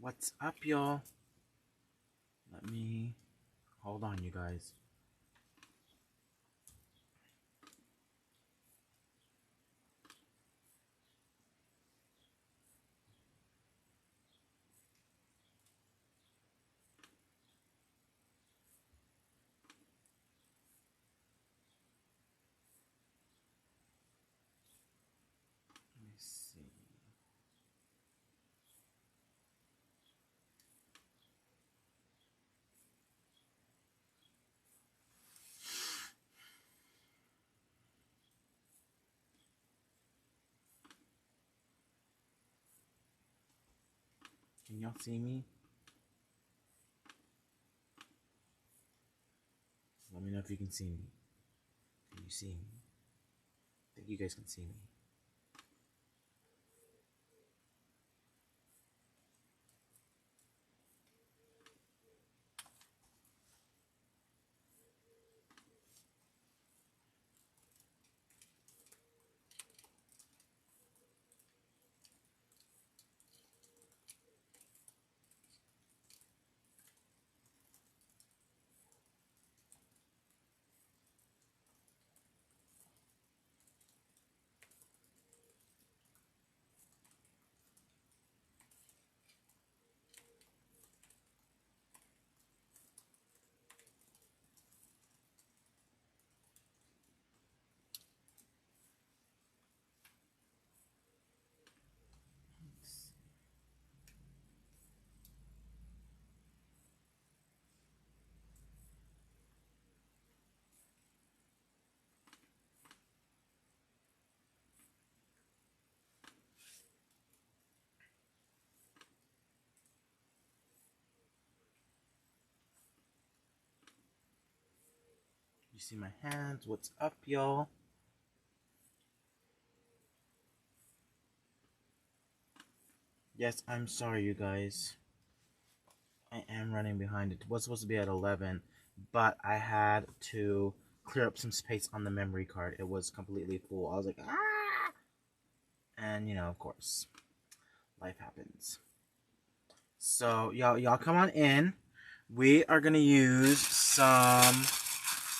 What's up, y'all? Let me hold on, you guys. Let me see. Can y'all see me? Let me know if you can see me. Can you see me? I think you guys can see me. You see my hands? What's up, y'all? Yes, I'm sorry, you guys. I am running behind. It was supposed to be at 11, but I had to clear up some space on the memory card. It was completely full. I was like, ah! And, you know, of course, life happens. So, y'all come on in. We are going to use some...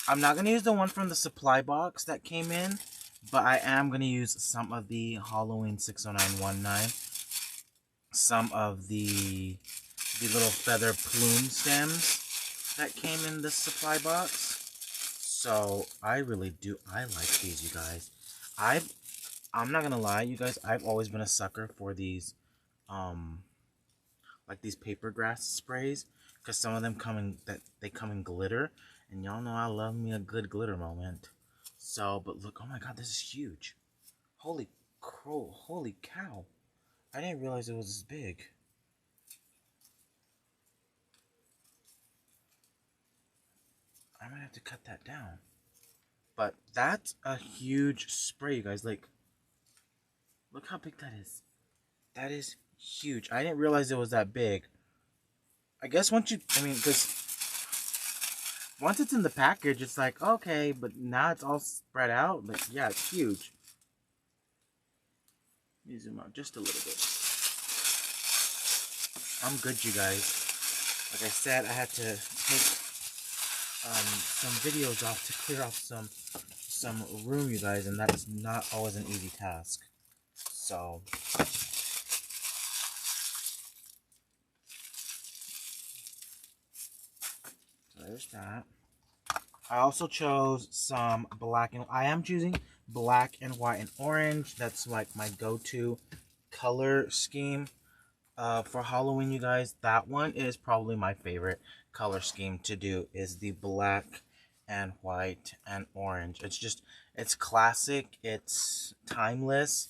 I'm not going to use the one from the supply box that came in, but I am going to use some of the Halloween 60919. Some of the little feather plume stems that came in the supply box. So I really do. I like these, you guys. I'm not gonna lie, you guys. I've always been a sucker for these, like these paper grass sprays, because some of them come in glitter, and y'all know I love me a good glitter moment. So, but look, oh my God, this is huge. Holy crow! Holy cow! I didn't realize it was this big. I might have to cut that down. But that's a huge spray, you guys. Like, look how big that is. That is huge. I didn't realize it was that big. I guess because once it's in the package, it's like, okay, but now it's all spread out. But yeah, it's huge. Let me zoom out just a little bit. I'm good, you guys. Like I said, I had to take some videos off to clear off some room, you guys, and that is not always an easy task. So there's that. I also chose some black and I am choosing black and white and orange. That's like my go-to color scheme for Halloween, you guys. That one is probably my favorite color scheme to do, is the black and white and orange. It's classic, it's timeless.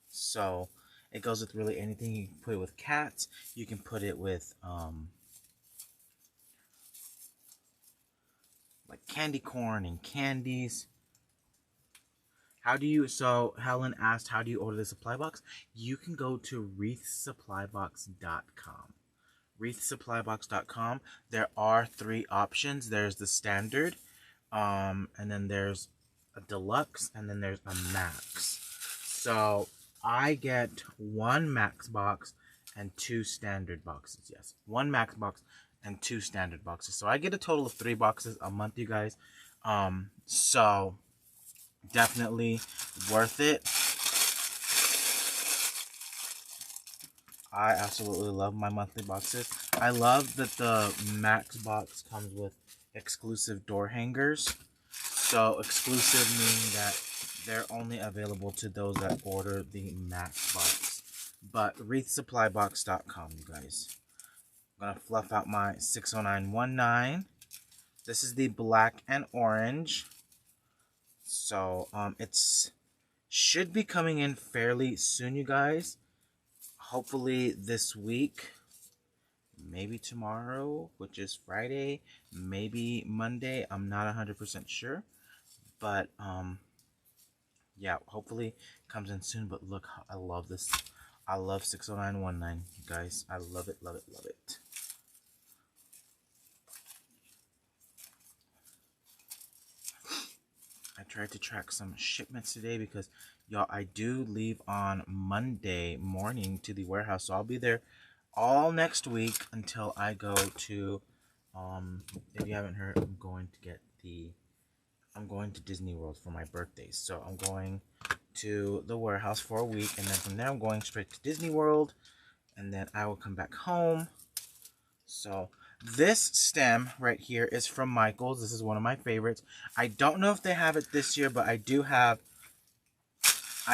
So it goes with really anything. You can put it with cats, you can put it with like candy corn and candies. So Helen asked, how do you order the supply box? You can go to wreathsupplybox.com. wreathsupplybox.com. There are 3 options. There's the standard, and then there's a deluxe, and then there's a max. So I get one max box, and 2 standard boxes. Yes, 1 max box and 2 standard boxes. So I get a total of 3 boxes a month, you guys. So definitely worth it. I absolutely love my monthly boxes. I love that the max box comes with exclusive door hangers. So exclusive meaning that they're only available to those that order the max box. But wreathsupplybox.com, you guys. I'm going to fluff out my 60919. This is the black and orange. So it's should be coming in fairly soon, you guys. Hopefully this week, maybe tomorrow, which is Friday, maybe Monday. I'm not 100% sure, but yeah, hopefully comes in soon. But look, I love this. I love 60919, you guys. I love it, love it, love it. I tried to track some shipments today because, y'all, I do leave on Monday morning to the warehouse. So I'll be there all next week until I go to, if you haven't heard, I'm going to Disney World for my birthday. So I'm going to the warehouse for a week. And then from there, I'm going straight to Disney World. And then I will come back home. So this stem right here is from Michaels. This is one of my favorites. I don't know if they have it this year, but I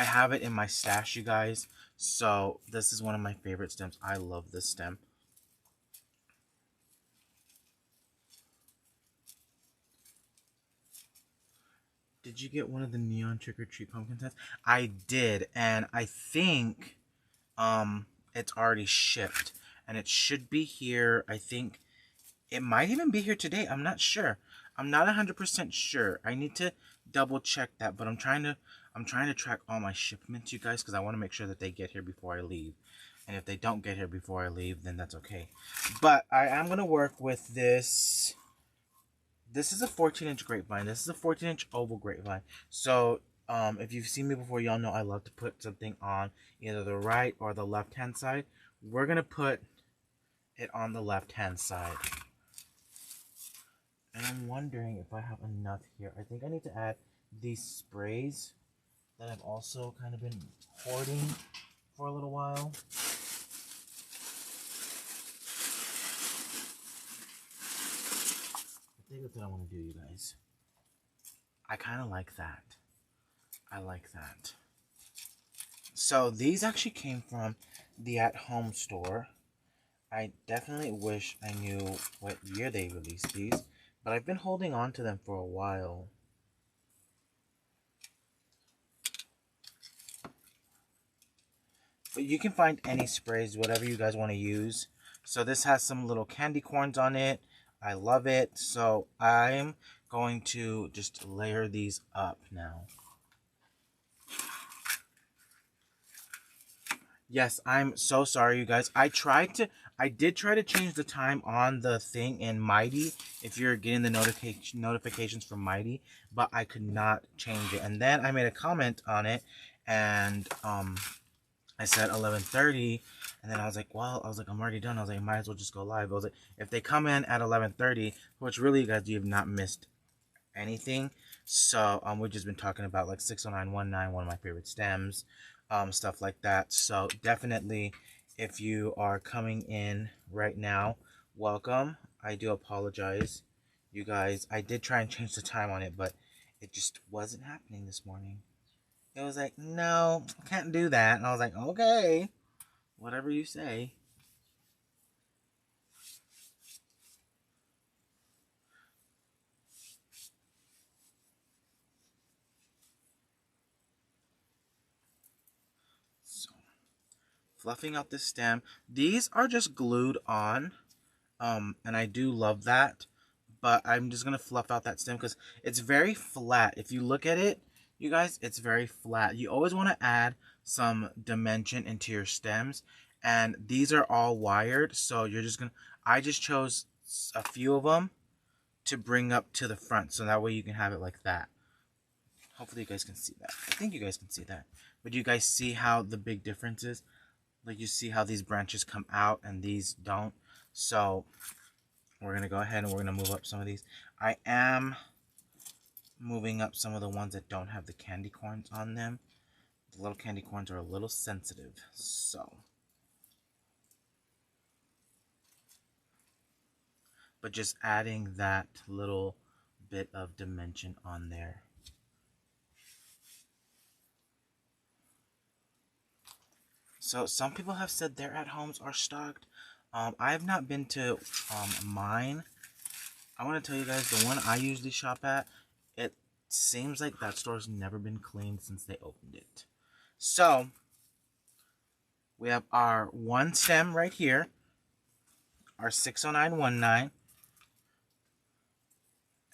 have it in my stash, you guys. So this is one of my favorite stems. I love this stem. Did you get one of the neon trick-or-treat pumpkin sets? I did, and I think it's already shipped. And it should be here. I think it might even be here today. I'm not sure. I'm not 100% sure. I need to double check that, but I'm trying to track all my shipments, you guys, because I want to make sure that they get here before I leave. And if they don't get here before I leave, then that's okay. But I am going to work with this. This is a 14-inch grapevine. This is a 14-inch oval grapevine. So if you've seen me before, y'all know I love to put something on either the right or the left-hand side. We're going to put it on the left-hand side. And I'm wondering if I have enough here. I think I need to add these sprays that I've also kind of been hoarding for a little while. I think that's what I want to do, you guys. I kind of like that. I like that. So these actually came from the at-home store. I definitely wish I knew what year they released these, but I've been holding on to them for a while. But you can find any sprays, whatever you guys want to use. So this has some little candy corns on it. I love it. So I'm going to just layer these up now. Yes, I'm so sorry, you guys. I did try to change the time on the thing in Mighty, if you're getting the notifications from Mighty, but I could not change it. And then I made a comment on it, and I said 11:30, and then I was like, I'm already done. I was like, I might as well just go live. I was like, if they come in at 11:30, which really, you guys, you have not missed anything. So we've just been talking about like 60919, one of my favorite stems. Stuff like that. So definitely, if you are coming in right now, welcome. I do apologize, you guys. I did try and change the time on it, but it just wasn't happening this morning. It was like, no, I can't do that. And I was like, okay, whatever you say. Fluffing out this stem. These are just glued on, and I do love that, but I'm just gonna fluff out that stem because it's very flat. If you look at it, you guys, it's very flat. You always want to add some dimension into your stems, and these are all wired, so you're just gonna, I just chose a few of them to bring up to the front, so that way you can have it like that. Hopefully you guys can see that. I think you guys can see that. But do you guys see how the big difference is? Like you see how these branches come out and these don't. So we're going to go ahead and we're going to move up some of these. I am moving up some of the ones that don't have the candy corns on them. The little candy corns are a little sensitive, so. But just adding that little bit of dimension on there. So some people have said their at-homes are stocked. I have not been to mine. I want to tell you guys, the one I usually shop at, it seems like that store's never been cleaned since they opened it. So we have our one stem right here, our 60919,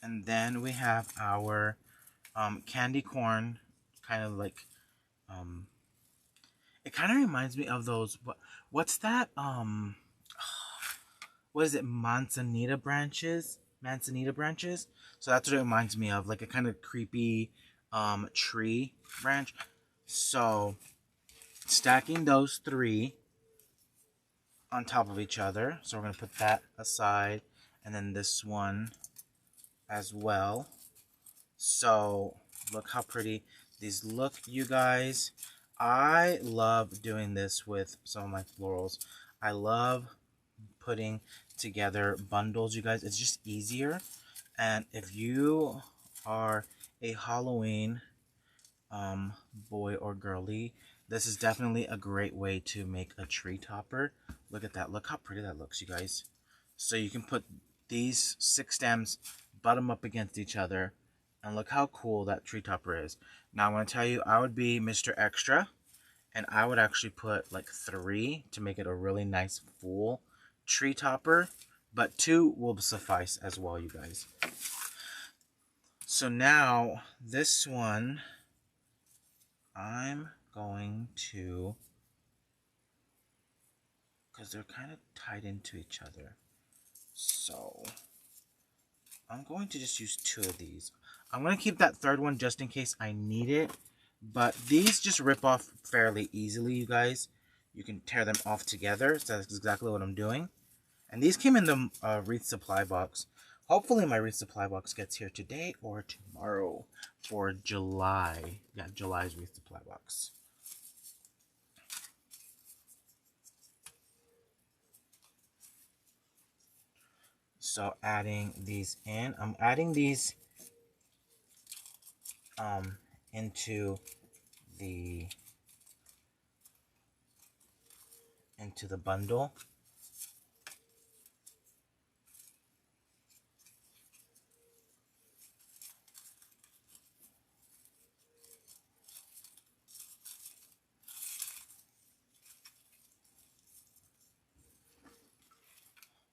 and then we have our candy corn, kind of like it kind of reminds me of those, what's that, what is it, manzanita branches? So that's what it reminds me of, like a kind of creepy tree branch. So stacking those three on top of each other. So we're going to put that aside, and then this one as well. So look how pretty these look, you guys. I love doing this with some of my florals. I love putting together bundles, you guys. It's just easier. And if you are a Halloween boy or girly, this is definitely a great way to make a tree topper. Look at that. Look how pretty that looks, you guys. So you can put these 6 stems, butt them up against each other, and look how cool that tree topper is. Now, I want to tell you, I would be Mr. Extra, and I would actually put like 3 to make it a really nice full tree topper, but 2 will suffice as well, you guys. So now, this one, I'm going to, because they're kind of tied into each other, so I'm going to just use 2 of these. I'm going to keep that third one just in case I need it. But these just rip off fairly easily, you guys. You can tear them off together. So that's exactly what I'm doing. And these came in the wreath supply box. Hopefully my wreath supply box gets here today or tomorrow for July. Yeah, July's wreath supply box. So adding these in. I'm adding these into the bundle.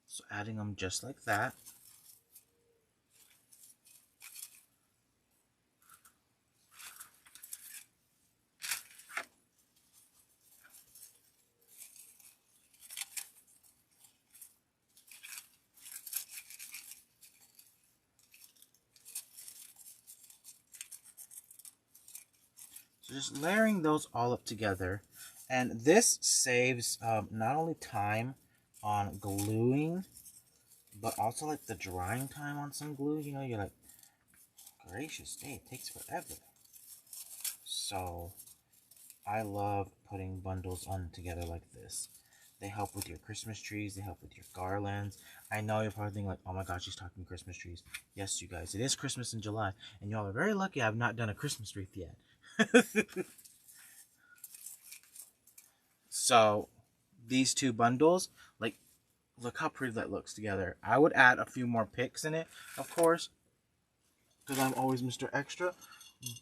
So adding them just like that. So just layering those all up together. And this saves not only time on gluing, but also like the drying time on some glue. You know, you're like, gracious day, it takes forever. So I love putting bundles on together like this. They help with your Christmas trees. They help with your garlands. I know you're probably thinking like, oh my gosh, she's talking Christmas trees. Yes, you guys, it is Christmas in July. And y'all are very lucky I've not done a Christmas wreath yet. So these 2 bundles, like, look how pretty that looks together. I would add a few more picks in it, of course, because I'm always Mr. Extra.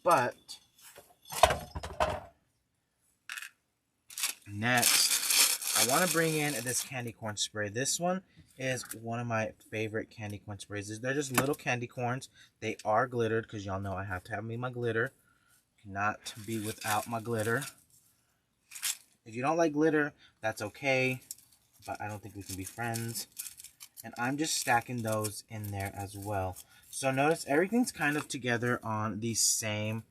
But next, I want to bring in this candy corn spray. This one is one of my favorite candy corn sprays. They're just little candy corns. They are glittered because y'all know I have to have me my glitter. Cannot be without my glitter. If you don't like glitter, that's okay, but I don't think we can be friends. And I'm just stacking those in there as well. So notice everything's kind of together on the same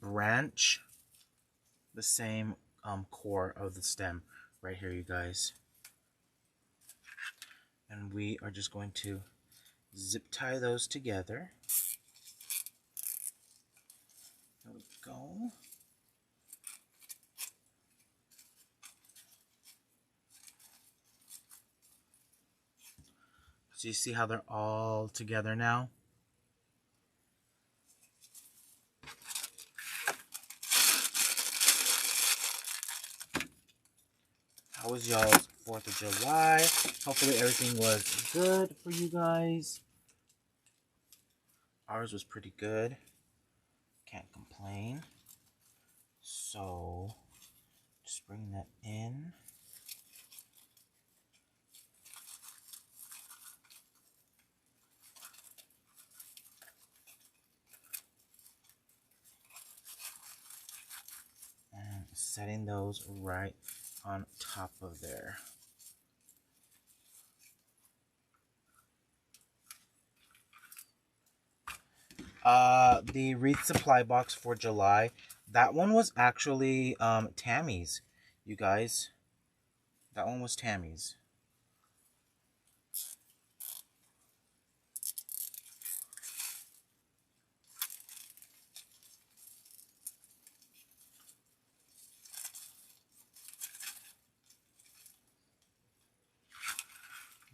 branch, the same core of the stem right here, you guys. And we are just going to zip tie those together. There we go. So you see how they're all together now? How was y'all's 4th of July? Hopefully everything was good for you guys. Ours was pretty good. Can't complain. So, just bring that in. And setting those right on top of there. The wreath supply box for July, that one was actually Tammy's, you guys. That one was Tammy's.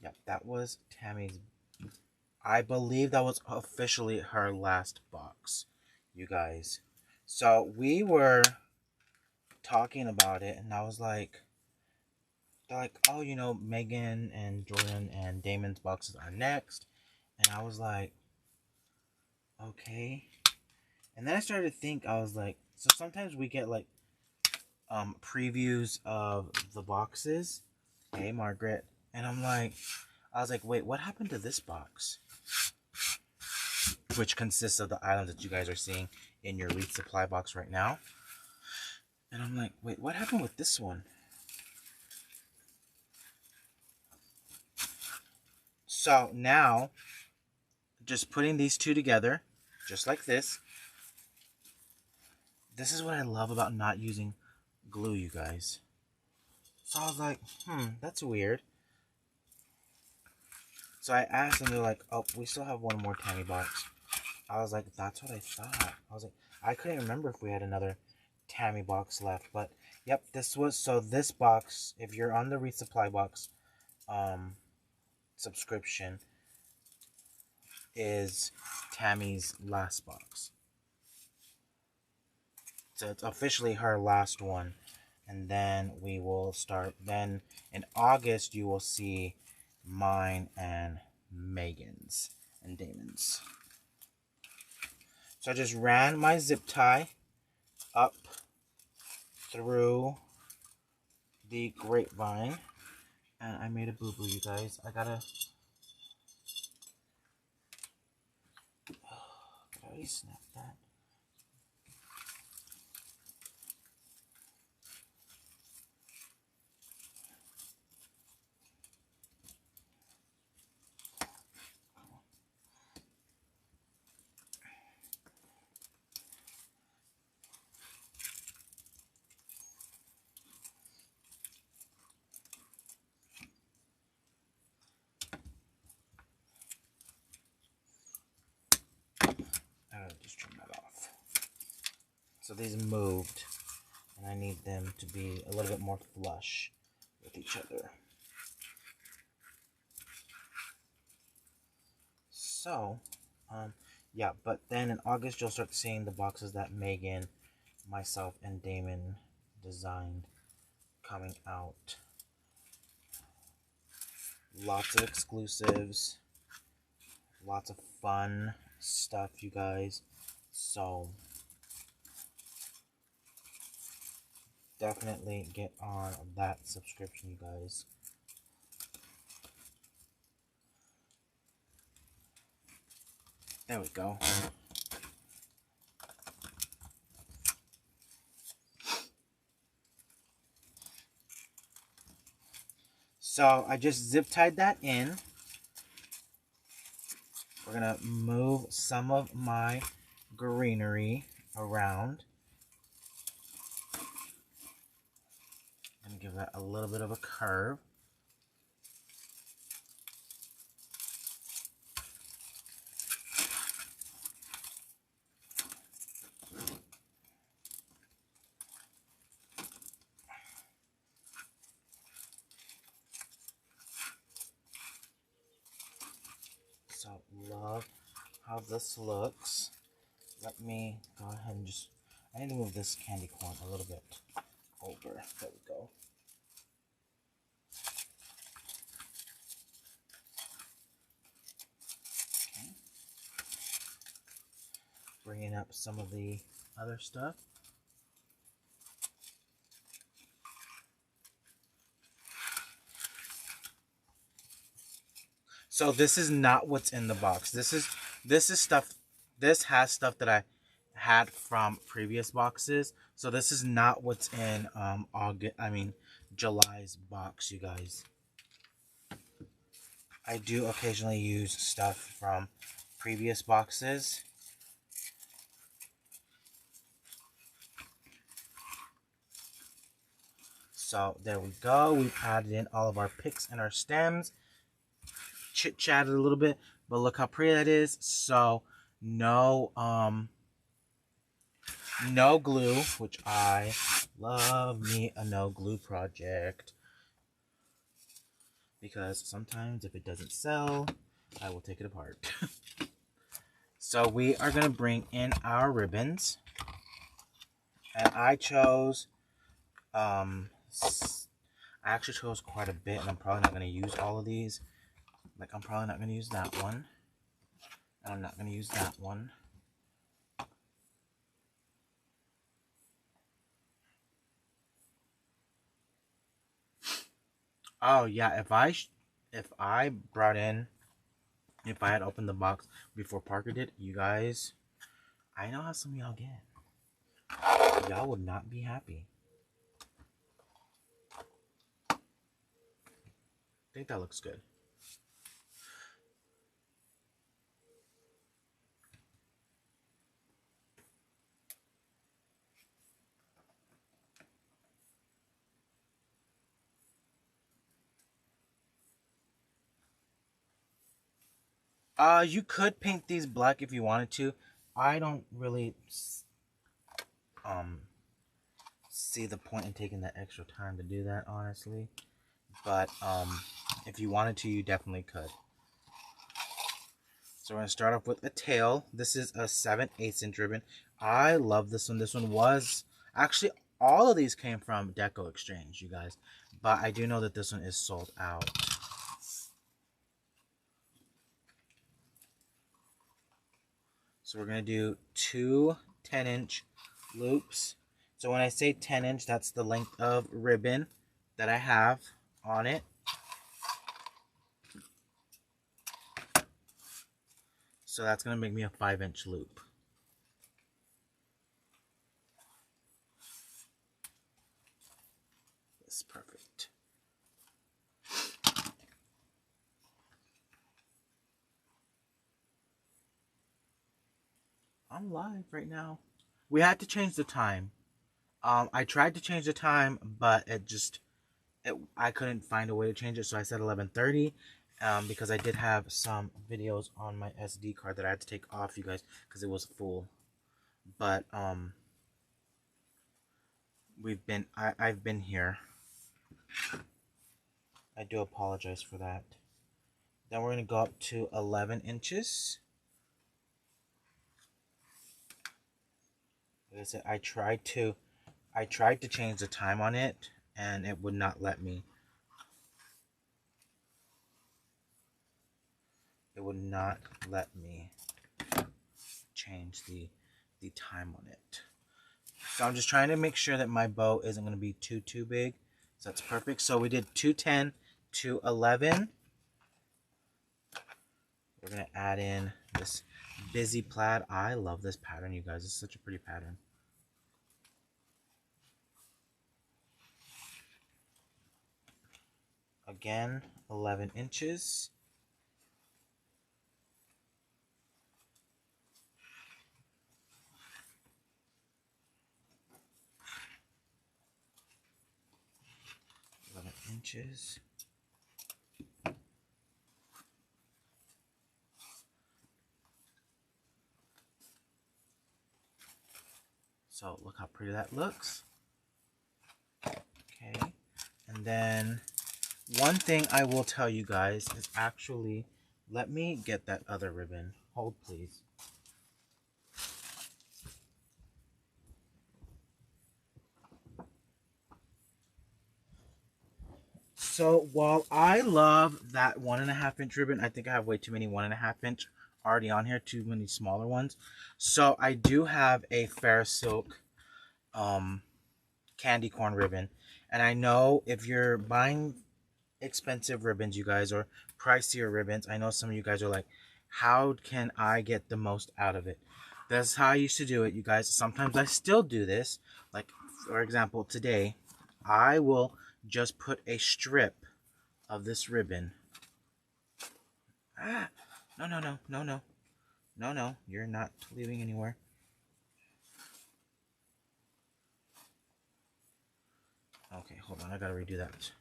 Yep, that was Tammy's. I believe that was officially her last box, you guys. So we were talking about it, and I was like, they're like, oh, you know, Megan and Jordan and Damon's boxes are next. And I was like, okay. And then I started to think, I was like, so sometimes we get like previews of the boxes. Hey, Margaret. And I was like, wait, what happened to this box? Which consists of the items that you guys are seeing in your wreath supply box right now. And I'm like, wait, what happened with this one? So now, just putting these two together, just like this. This is what I love about not using glue, you guys. So I was like, that's weird. So I asked them, they're like, oh, we still have one more Tammy box. I was like, that's what I thought. I was like, I couldn't remember if we had another Tammy box left. But, yep, this was, so this box, if you're on the wreath supply box subscription, is Tammy's last box. So it's officially her last one. And then we will start, then in August you will see mine and Megan's and Damon's. So I just ran my zip tie up through the grapevine, and I made a boo-boo, you guys. I gotta, did I already snap that? Just trim that off. So these moved, and I need them to be a little bit more flush with each other. So, yeah, but then in August you'll start seeing the boxes that Megan, myself, and Damon designed coming out. Lots of exclusives, lots of fun stuff, you guys. So definitely get on that subscription, you guys. There we go. So I just zip tied that in. We're gonna move some of my greenery around. give that a little bit of a curve. So love how this looks. Let me go ahead and just, I need to move this candy corn a little bit over. There we go. Okay. Bringing up some of the other stuff. So this is not what's in the box. This is stuff. This has stuff that I had from previous boxes. So this is not what's in July's box, you guys. I do occasionally use stuff from previous boxes. So there we go. We've added in all of our picks and our stems. Chit-chatted a little bit, but look how pretty that is. So no glue, which I love me a no glue project, because sometimes if it doesn't sell, I will take it apart. So we are going to bring in our ribbons, and I chose I actually chose quite a bit, and I'm probably not going to use all of these. Like, I'm probably not going to use that one, and I'm not going to use that one. Oh yeah, if I had opened the box before Parker did, you guys, I know how some of y'all get. Y'all would not be happy. I think that looks good. You could paint these black if you wanted to. I don't really see the point in taking that extra time to do that, honestly. But if you wanted to, you definitely could. So we're going to start off with a tail. This is a 7/8 inch ribbon. I love this one. This one was, actually, all of these came from DecoExchange, you guys. But I do know that this one is sold out. So we're going to do two 10-inch loops. So when I say 10 inch, that's the length of ribbon that I have on it. So that's going to make me a 5-inch loop. This is perfect. I'm live right now. We had to change the time. I tried to change the time, but I couldn't find a way to change it, so I said 11:30. Because I did have some videos on my SD card that I had to take off, you guys, because it was full. But I've been here. I do apologize for that. Then we're gonna go up to 11 inches. Like I said, I tried to change the time on it, and it would not let me. It would not let me change the time on it. So I'm just trying to make sure that my bow isn't going to be too big. So that's perfect. So we did 210 to 11. We're going to add in this busy plaid. I love this pattern, you guys. It's such a pretty pattern. Again, 11 inches. inches. So look how pretty that looks. Okay, and then one thing I will tell you guys is actually, let me get that other ribbon. Hold please. So while I love that 1.5 inch ribbon, I think I have way too many 1.5 inch already on here, too many smaller ones. So I do have a Fair Silk candy corn ribbon. And I know if you're buying expensive ribbons, you guys, or pricier ribbons, I know some of you guys are like, how can I get the most out of it? That's how I used to do it, you guys. Sometimes I still do this. Like, for example, today, I will just put a strip of this ribbon. Ah, no, no, no, no, no. No, no, you're not leaving anywhere. Okay, hold on, I gotta redo that.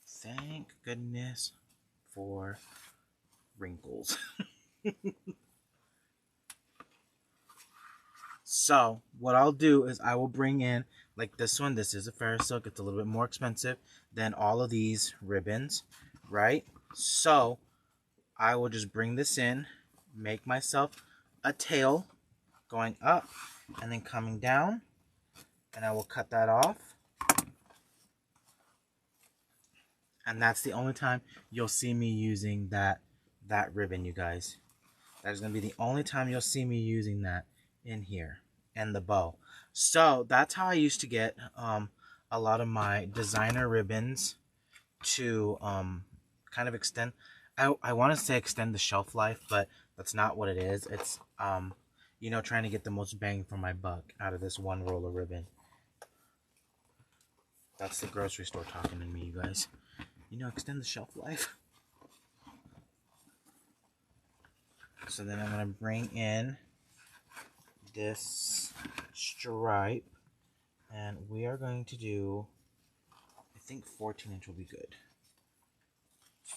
Thank goodness for wrinkles. So what I'll do is I will bring in, like this one, this is a Fair Silk, it's a little bit more expensive than all of these ribbons, right? So I will just bring this in, make myself a tail going up and then coming down, and I will cut that off. And that's the only time you'll see me using that ribbon, you guys. That is going to be the only time you'll see me using that in here, and the bow. So that's how I used to get a lot of my designer ribbons to kind of extend. I want to say extend the shelf life, but that's not what it is. It's you know, trying to get the most bang for my buck out of this one roll of ribbon. That's the grocery store talking to me, you guys. You know, extend the shelf life. So then I'm going to bring in this stripe, and we are going to do, I think 14 inch will be good.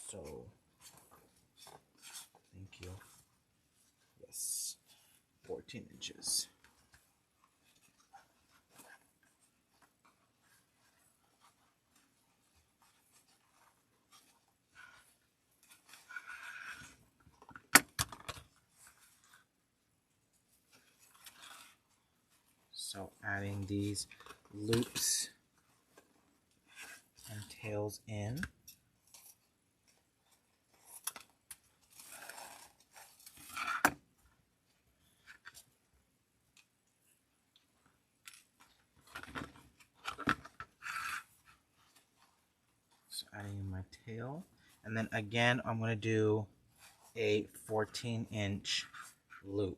So, thank you. Yes, 14 inches. So adding these loops and tails in. So adding in my tail. And then again, I'm going to do a 14 inch loop.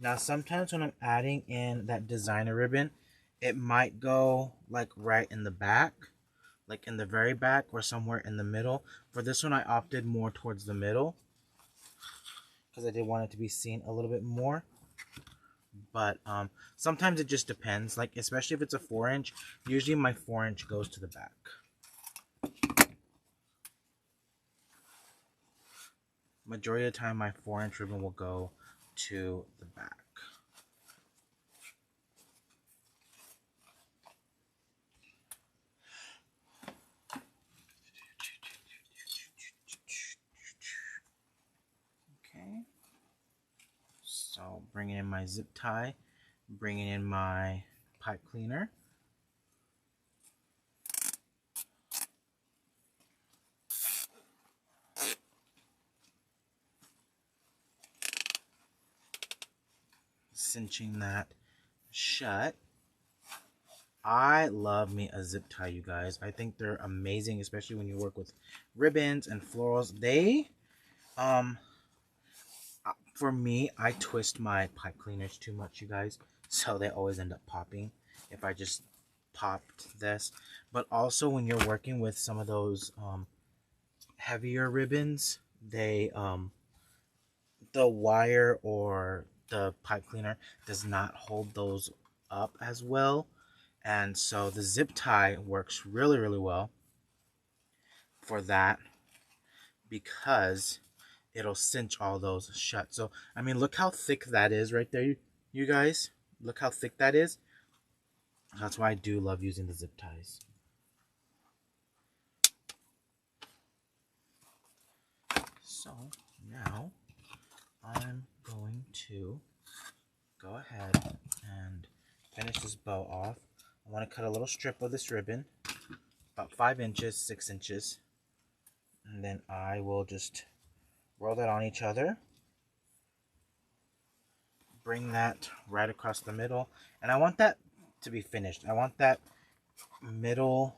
Now sometimes when I'm adding in that designer ribbon, it might go like right in the back, like in the very back or somewhere in the middle. For this one I opted more towards the middle because I did want it to be seen a little bit more. But sometimes it just depends, like especially if it's a 4 inch, usually my 4 inch goes to the back. Majority of the time my 4 inch ribbon will go to the back. Okay. So bringing in my zip tie, bringing in my pipe cleaner. Cinching that shut. I love me a zip tie, you guys. I think they're amazing, especially when you work with ribbons and florals. They, for me, I twist my pipe cleaners too much, you guys. So they always end up popping if I just popped this. But also when you're working with some of those heavier ribbons, they the wire or the pipe cleaner does not hold those up as well, and so the zip tie works really well for that because it'll cinch all those shut. So I mean, look how thick that is right there, you guys. Look how thick that is. That's why I do love using the zip ties. So now I'm going to go ahead and finish this bow off. I want to cut a little strip of this ribbon, about 5 inches, 6 inches, and then I will just roll that on each other. Bring that right across the middle, and I want that to be finished. I want that middle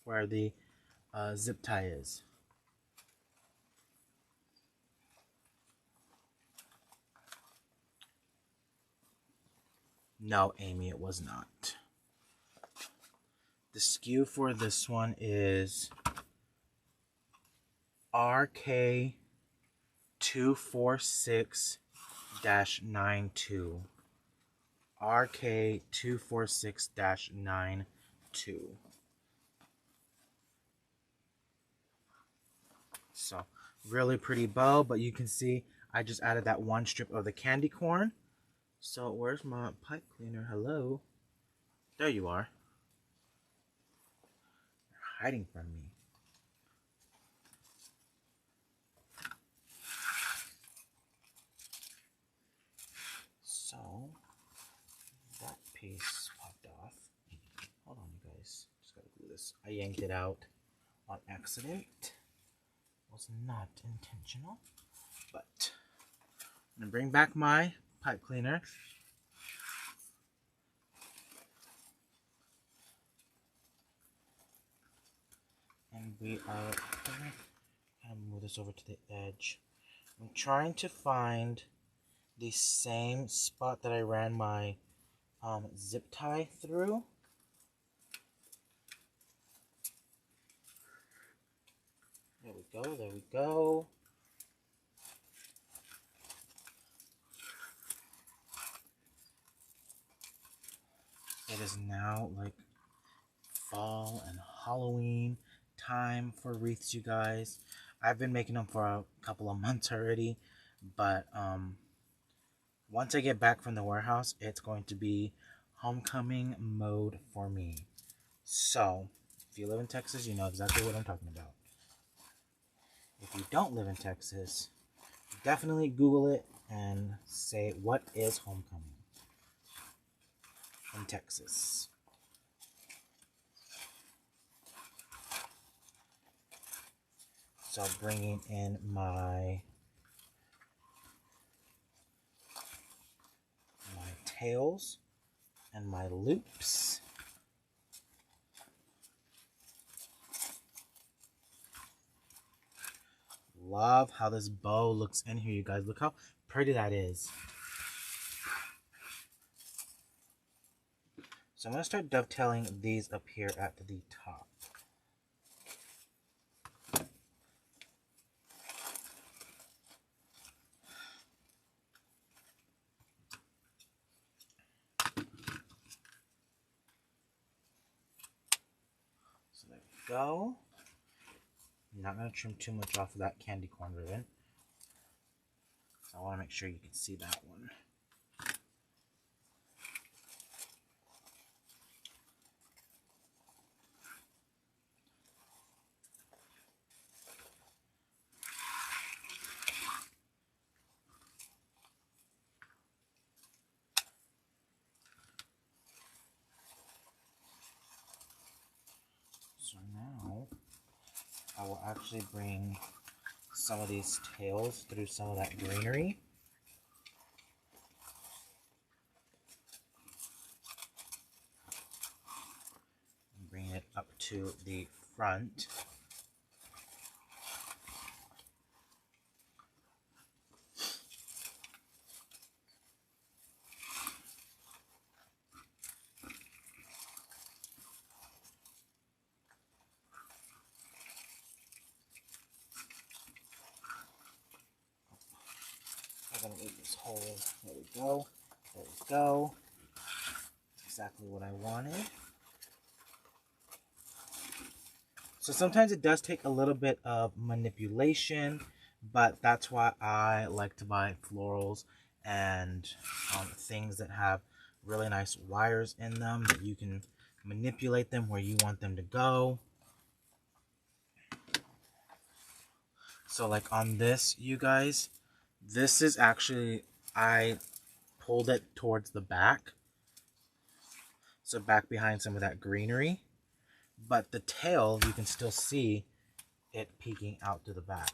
where the zip tie is. No, Amy, it was not. The SKU for this one is RK246-92. RK246-92. So, really pretty bow, but you can see I just added that one strip of the candy corn. So, where's my pipe cleaner? Hello? There you are. You're hiding from me. So, that piece popped off. Hold on, you guys. Just gotta glue this. I yanked it out on accident. Was not intentional. But, I'm gonna bring back my pipe cleaner. And we are gonna move this over to the edge. I'm trying to find the same spot that I ran my zip tie through. There we go, there we go. It is now like fall and Halloween time for wreaths, you guys. I've been making them for a couple of months already, but once I get back from the warehouse, it's going to be homecoming mode for me. So, if you live in Texas, you know exactly what I'm talking about. If you don't live in Texas, definitely Google it and say, what is homecoming in Texas? So bringing in my tails and my loops. Love how this bow looks in here, you guys. Look how pretty that is. So I'm going to start dovetailing these up here at the top. So there we go. I'm not going to trim too much off of that candy corn ribbon. So I want to make sure you can see that one. So now I will actually bring some of these tails through some of that greenery. And bring it up to the front. hole. There we go. There we go. Exactly what I wanted. So sometimes it does take a little bit of manipulation, but that's why I like to buy florals and things that have really nice wires in them that you can manipulate them where you want them to go. So like on this, you guys, this is actually, I pulled it towards the back. So back behind some of that greenery. But the tail, you can still see it peeking out to the back.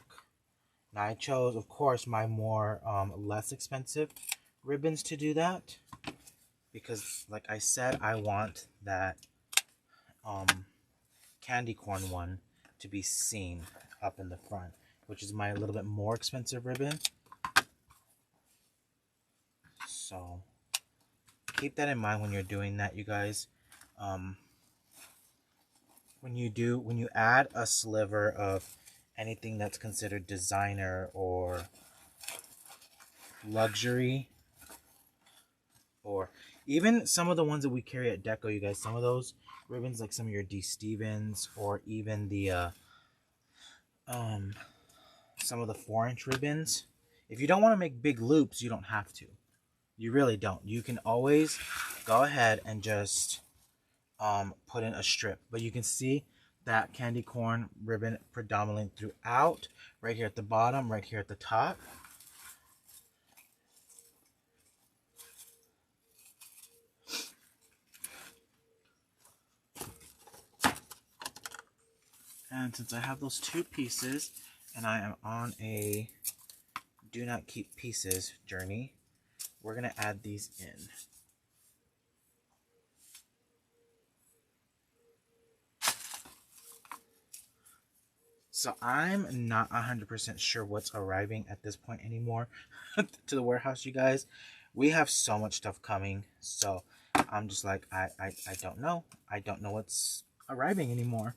Now I chose, of course, my more less expensive ribbons to do that. Because like I said, I want that candy corn one to be seen up in the front, which is my little bit more expensive ribbon. So keep that in mind when you're doing that, you guys. When you add a sliver of anything that's considered designer or luxury, or even some of the ones that we carry at Deco, you guys, some of those ribbons, like some of your D. Stevens, or even the some of the 4-inch ribbons, if you don't want to make big loops, you don't have to. You really don't. You can always go ahead and just put in a strip. But you can see that candy corn ribbon predominantly throughout, right here at the bottom, right here at the top. And since I have those two pieces and I am on a do not keep pieces journey, we're going to add these in. So I'm not 100% sure what's arriving at this point anymore to the warehouse, you guys. We have so much stuff coming, so I'm just like, I don't know. I don't know what's arriving anymore.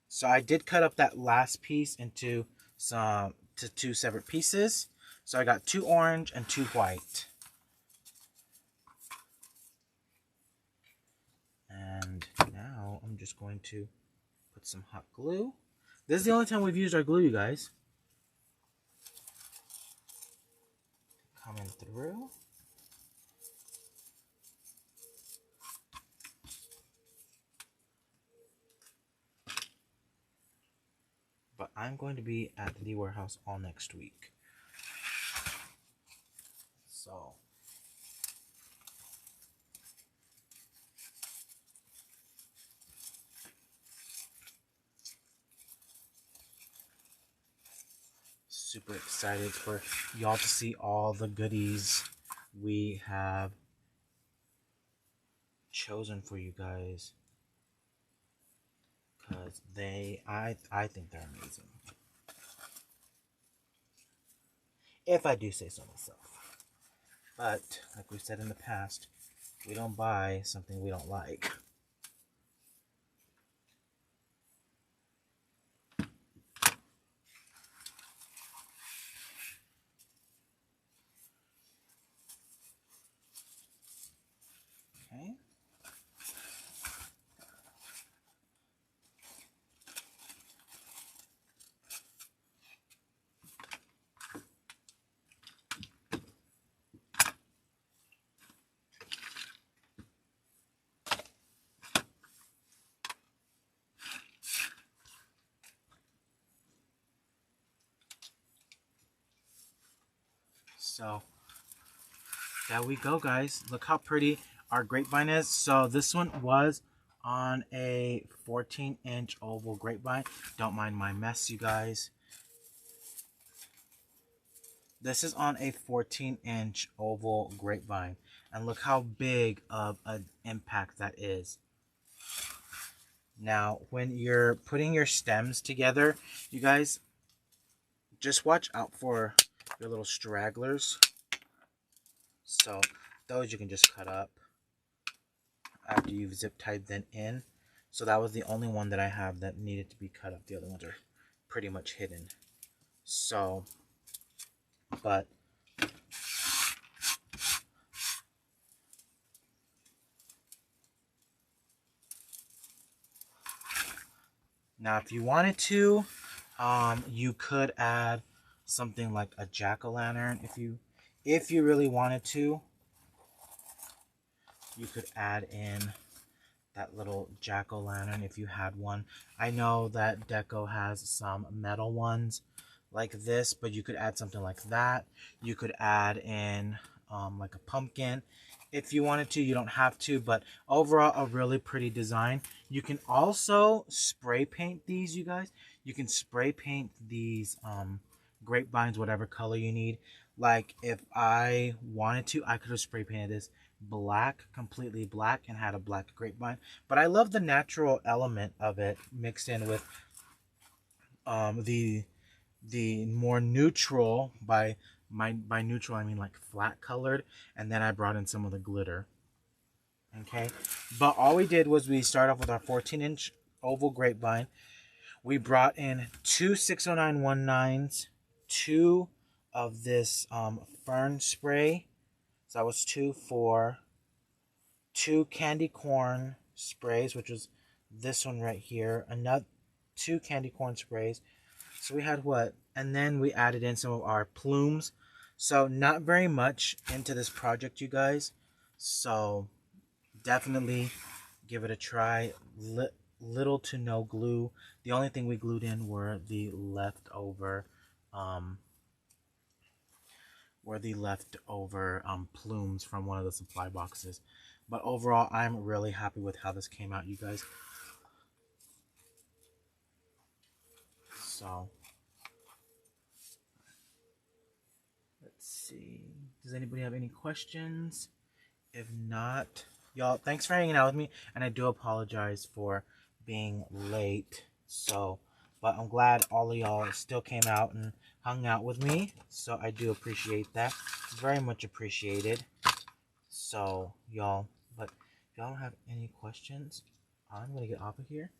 So I did cut up that last piece into two separate pieces. So I got 2 orange and 2 white. And now I'm just going to put some hot glue. This is the only time we've used our glue, you guys. Coming through. But I'm going to be at the warehouse all next week. So super excited for y'all to see all the goodies we have chosen for you guys, because I think they're amazing, if I do say so myself. But like we've said in the past, we don't buy something we don't like. Okay. So there we go, guys. Look how pretty our grapevine is. So this one was on a 14-inch oval grapevine. Don't mind my mess, you guys. This is on a 14-inch oval grapevine. And look how big of an impact that is. Now, when you're putting your stems together, you guys, just watch out for your little stragglers. So those you can just cut up after you've zip tied them in. So that was the only one that I have that needed to be cut up. The other ones are pretty much hidden. So, but now if you wanted to, you could add something like a jack-o'-lantern. If you really wanted to, you could add in that little jack-o'-lantern if you had one. I know that Deco has some metal ones like this, but you could add something like that. You could add in like a pumpkin if you wanted to. You don't have to, but overall a really pretty design. You can also spray paint these, you guys. You can spray paint these grapevines whatever color you need. Like if I wanted to, I could have spray painted this black, completely black, and had a black grapevine. But I love the natural element of it mixed in with the more neutral, by neutral I mean like flat colored, and then I brought in some of the glitter. Okay, but all we did was we started off with our 14-inch oval grapevine. We brought in two 60919s, two of this fern spray. So that was 2, 4, 2 candy corn sprays, which was this one right here. Another 2 candy corn sprays. So we had what? And then we added in some of our plumes. So not very much into this project, you guys. So definitely give it a try. Little to no glue. The only thing we glued in were the leftover plumes from one of the supply boxes. But overall, I'm really happy with how this came out, you guys. So let's see, does anybody have any questions? If not, y'all, thanks for hanging out with me, and I do apologize for being late. So but I'm glad all of y'all still came out and hung out with me, so I do appreciate that. Very much appreciated. So y'all, but if y'all don't have any questions, I'm gonna get off of here,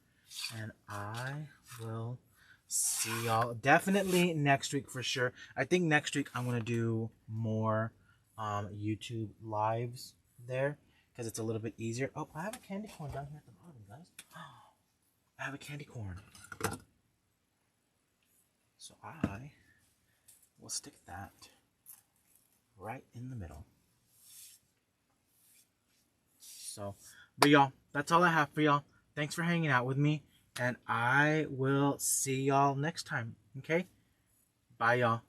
and I will see y'all definitely next week for sure. I think next week I'm gonna do more YouTube lives there, because it's a little bit easier. Oh, I have a candy corn down here at the bottom, guys. I have a candy corn. So I will stick that right in the middle. So, but y'all, that's all I have for y'all. Thanks for hanging out with me, and I will see y'all next time. Okay? Bye, y'all.